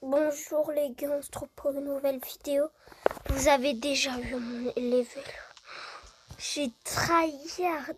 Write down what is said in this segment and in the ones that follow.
Bonjour les gars, on se retrouve pour une nouvelle vidéo. Vous avez déjà vu mon level. J'ai tryhard.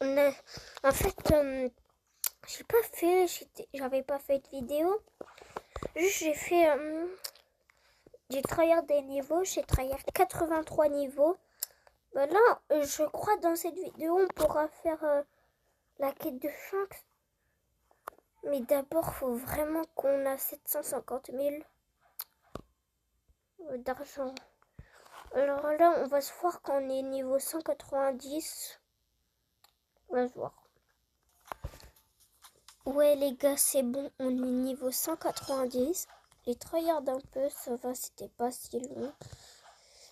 En fait, j'avais pas fait de vidéo. Juste j'ai tryhard des niveaux. J'ai tryhard 83 niveaux. Là, je crois dans cette vidéo, on pourra faire la quête de Shanks. Mais d'abord, faut vraiment qu'on a 750 000 d'argent. Alors là, on va se voir quand on est niveau 190. On va se voir. Ouais les gars, c'est bon, on est niveau 190. J'ai tryhard un peu, ça va, c'était pas si long.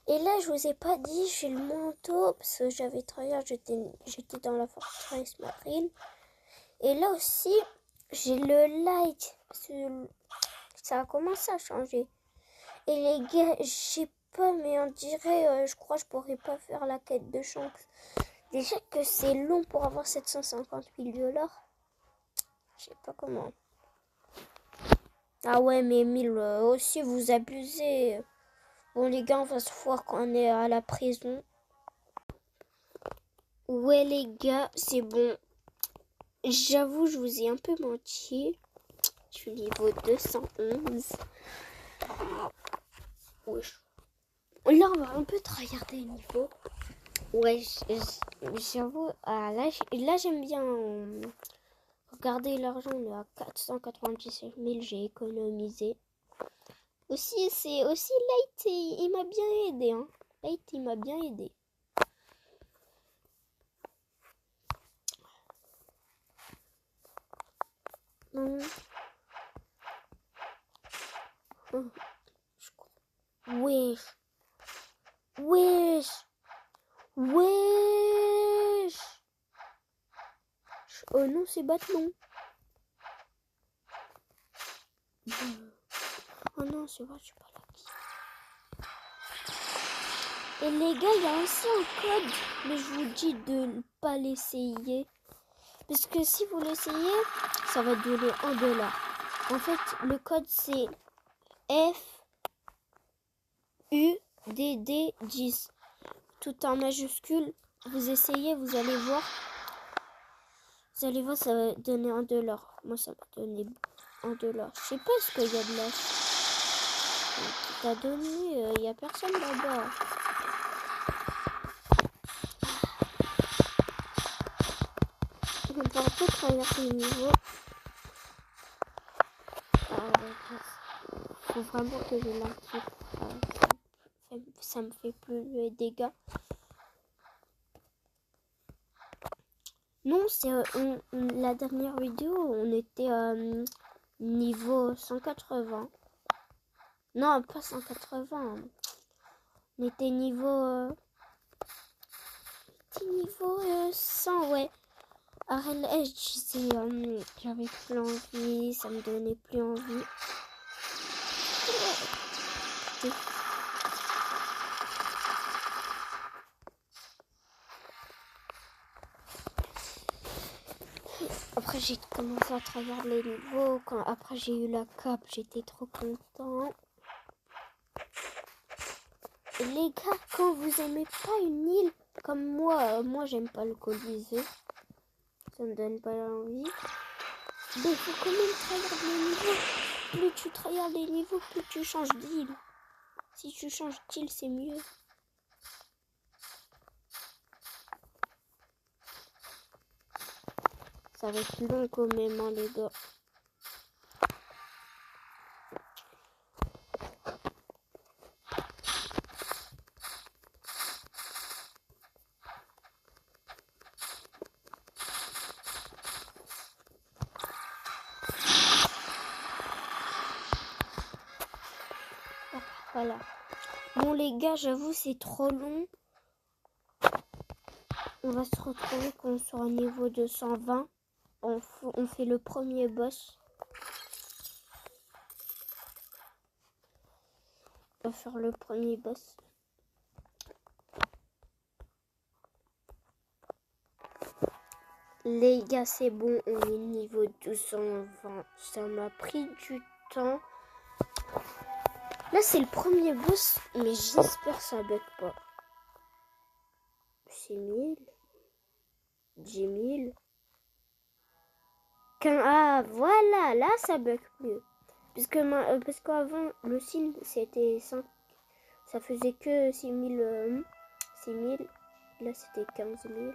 Et là, je vous ai pas dit, j'ai le manteau, parce que j'avais tryhard, j'étais dans la forteresse marine. Et là aussi, j'ai le light, parce que ça a commencé à changer. Et les gars, j'ai pas, mais on dirait, je crois que je pourrais pas faire la quête de Shanks. Déjà que c'est long pour avoir 750 000 $. Je sais pas comment. Ah ouais, mais 1000 aussi, vous abusez. Bon, les gars, on va se voir quand on est à la prison. Ouais, les gars, c'est bon. J'avoue, je vous ai un peu menti. Je suis niveau 211. Wesh. Là, on va un peu tryharder les niveaux. Ouais, j'avoue. Ah, là j'aime bien. Regardez l'argent, on est à 497 000, j'ai économisé. Aussi, c'est aussi Light, il m'a bien aidé. Hein. Light, il m'a bien aidé. Wesh. Wesh. Wesh. Oh non, c'est Batman. Oh non, c'est vrai, je suis pas là. Et les gars, il y a aussi un code, mais je vous dis de ne pas l'essayer. Parce que si vous l'essayez, ça va donner $1. En fait, le code c'est FUDD10. Tout en majuscule. Vous essayez, vous allez voir. Vous allez voir, ça va donner $1. Moi, ça m'a donné $1. Je sais pas ce qu'il y a de là. T'as donné, il y a personne là-bas. On va un peu traverser les niveaux. Faut vraiment que je l'active. Ça me fait plus de dégâts. Non, c'est la dernière vidéo, on était niveau 180. Non, pas 180. On était niveau 100, ouais. Arène Edge, j'avais plus envie, ça me donnait plus envie. Après j'ai commencé à travers les niveaux. Après j'ai eu la cape, j'étais trop content. Et les gars, quand vous aimez pas une île, comme moi j'aime pas le Colisée. Ça me donne pas envie. Mais il faut quand même tryhard les niveaux. Plus tu tryhard les niveaux, plus tu changes d'île. Si tu changes d'île, c'est mieux. Ça va être long quand même, hein, les gars. Voilà. Bon les gars, j'avoue c'est trop long. On va se retrouver quand on sera au niveau 220. On fait le premier boss. On va faire le premier boss. Les gars, c'est bon, on est niveau 220. Ça m'a pris du temps. Là, c'est le premier boss, mais j'espère que ça bug pas. 6000, 10 000. Ah, voilà, là, ça bug mieux. Parce qu'avant, le signe, c'était 5. Ça faisait que 6000. 6000. Là, c'était 15 000.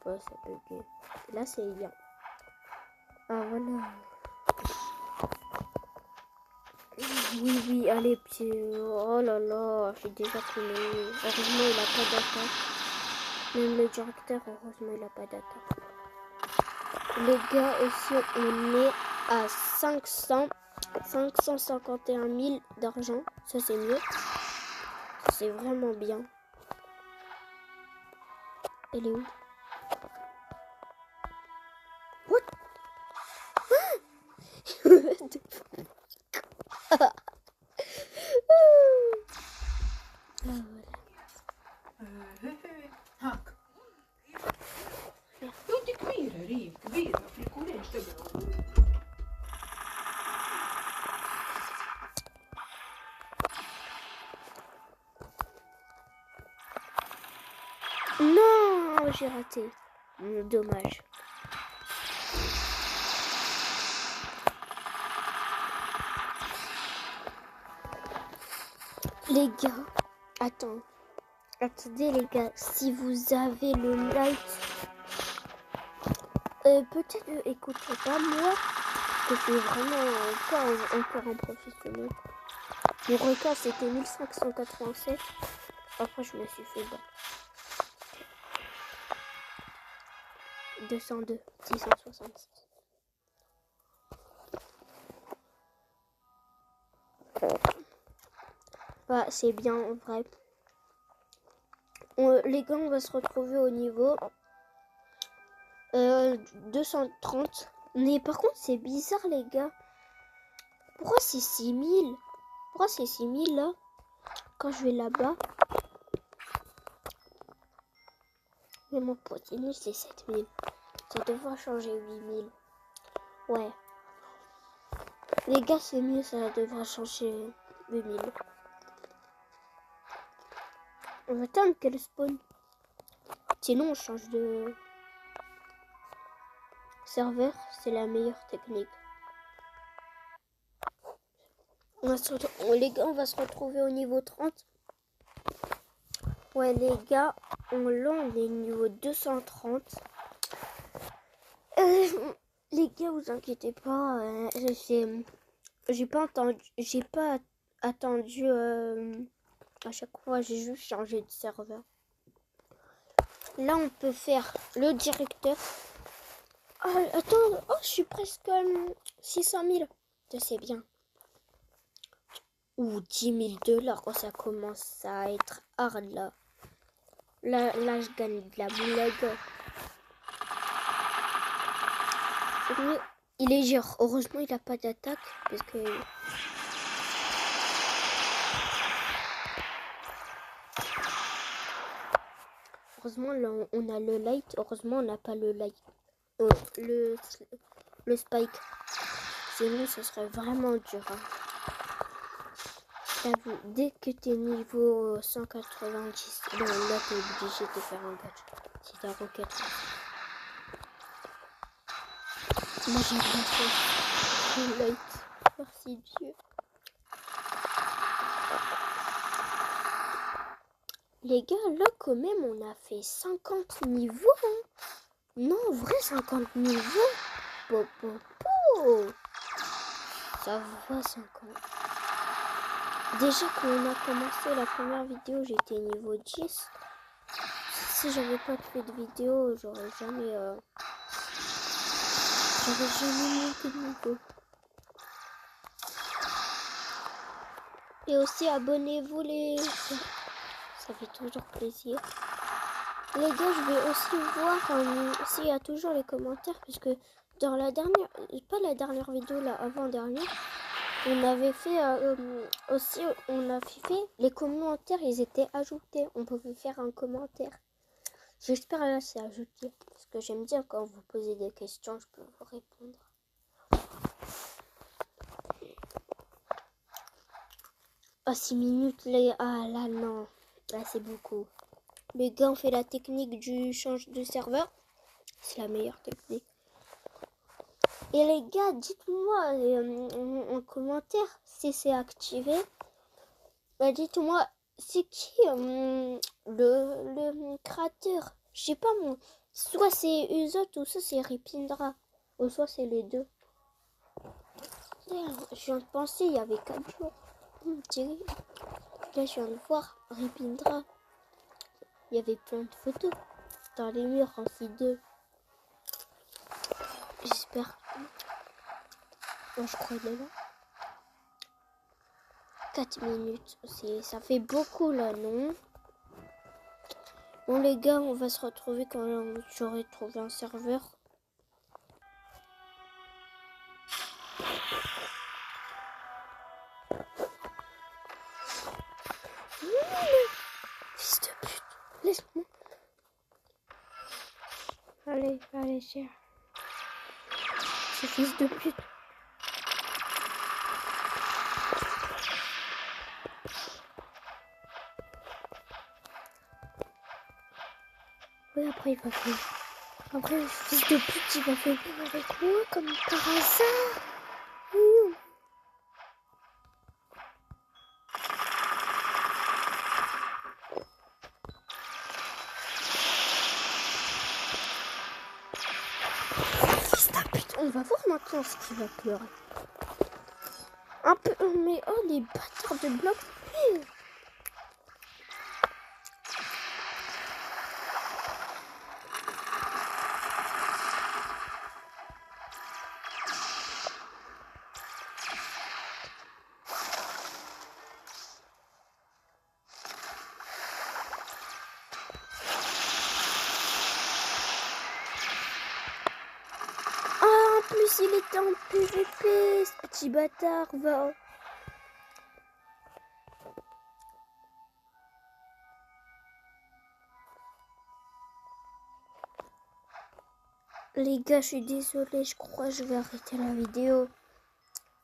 Ouais, ça buguait. Là, c'est bien. Ah, voilà. Oui, allez, pied. Oh là là, j'ai déjà fini. Heureusement, il a pas d'attaque. Même le directeur, heureusement, il a pas d'attaque. Les gars, aussi, on est à 551 000 d'argent. Ça, c'est mieux. C'est vraiment bien. Elle est où? What? هاك دودي كبيرة ريم كبيرة في الكوليج تقرا. Non, j'ai raté. Dommage. Les gars, attendez les gars, si vous avez le like, peut-être écoutez pas moi, que je suis vraiment pas encore un professionnel. Mon record c'était 1587. Après je me suis fait battre. 202, 666. Bah, c'est bien en vrai. Les gars, on va se retrouver au niveau 230. Mais par contre, c'est bizarre, les gars. Pourquoi c'est 6000? Pourquoi c'est 6000 là? Quand je vais là-bas. Mais mon continu, c'est 7000. Ça devrait changer 8000. Ouais. Les gars, c'est mieux, ça devrait changer 8000. On va attendre qu'elle spawn. Sinon, on change de serveur. C'est la meilleure technique. Les gars, on va se retrouver au niveau 30. Ouais, les gars, on est niveau 230. Les gars, vous inquiétez pas. J'ai pas attendu à chaque fois. J'ai juste changé de serveur. Là, on peut faire le directeur. Oh, attends, je suis presque 600 000. Ça, c'est bien. Ou 10 000 $, quand ça commence à être hard là. Là, je gagne de la blague. Il est gère. Heureusement, il a pas d'attaque. Parce que... Heureusement, là, on a le light. Heureusement, on n'a pas le light. Le spike. Sinon, ce serait vraiment dur. Hein. T'as vu, dès que t'es niveau 190, bon, là, t'es obligé de faire un badge. C'est ta roquette. Moi, j'ai bien fait le light. Merci Dieu. Les gars, là, quand même, on a fait 50 niveaux. Hein. Non, en vrai, 50 niveaux. Ça va, 50. Déjà, quand on a commencé la première vidéo, j'étais niveau 10. Si j'avais pas fait de vidéo, j'aurais jamais monté de niveau. Et aussi, abonnez-vous ça fait toujours plaisir. Les gars, je vais aussi voir s'il y a toujours les commentaires, puisque dans la dernière, pas la dernière vidéo, la avant-dernière, on avait fait aussi, on a fait les commentaires, ils étaient ajoutés. On pouvait faire un commentaire. J'espère là c'est ajouté, parce que j'aime bien quand vous posez des questions, je peux vous répondre. Ah, 6 minutes, là. Ah là, non. Là, c'est beaucoup. Les gars, on fait la technique du change de serveur. C'est la meilleure technique. Et les gars, dites-moi en commentaire si c'est activé. Bah, dites-moi, c'est qui le créateur? Je sais pas moi. Soit c'est Uzot ou soit c'est Ripindra. Ou soit c'est les deux. D'ailleurs, je viens de penser, il y avait 4 jours. Thierry. Là, je viens de voir Ripindra. Il y avait plein de photos dans les murs en C2. J'espère. Moi, je crois qu'il est là. 4 minutes. Ça fait beaucoup là, non? Bon, les gars, on va se retrouver quand j'aurai trouvé un serveur. Fils de pute, laisse-moi. Allez, cher. Ce fils de pute. Oui, après, il va faire. Après, ce fils de pute, il va faire avec moi comme par hasard. Fils de pute, on va voir maintenant ce qu'il va pleurer. Un peu, mais oh, les bâtards de blocs. En plus, il était en PVP, ce petit bâtard, va. Les gars, je suis désolée, je crois que je vais arrêter la vidéo.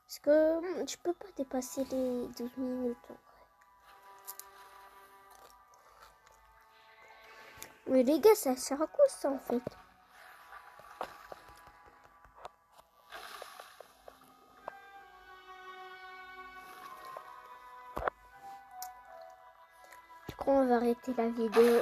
Parce que je peux pas dépasser les 12 minutes en vrai. Mais les gars, ça sert à quoi ça en fait? Je crois qu'on va arrêter la vidéo.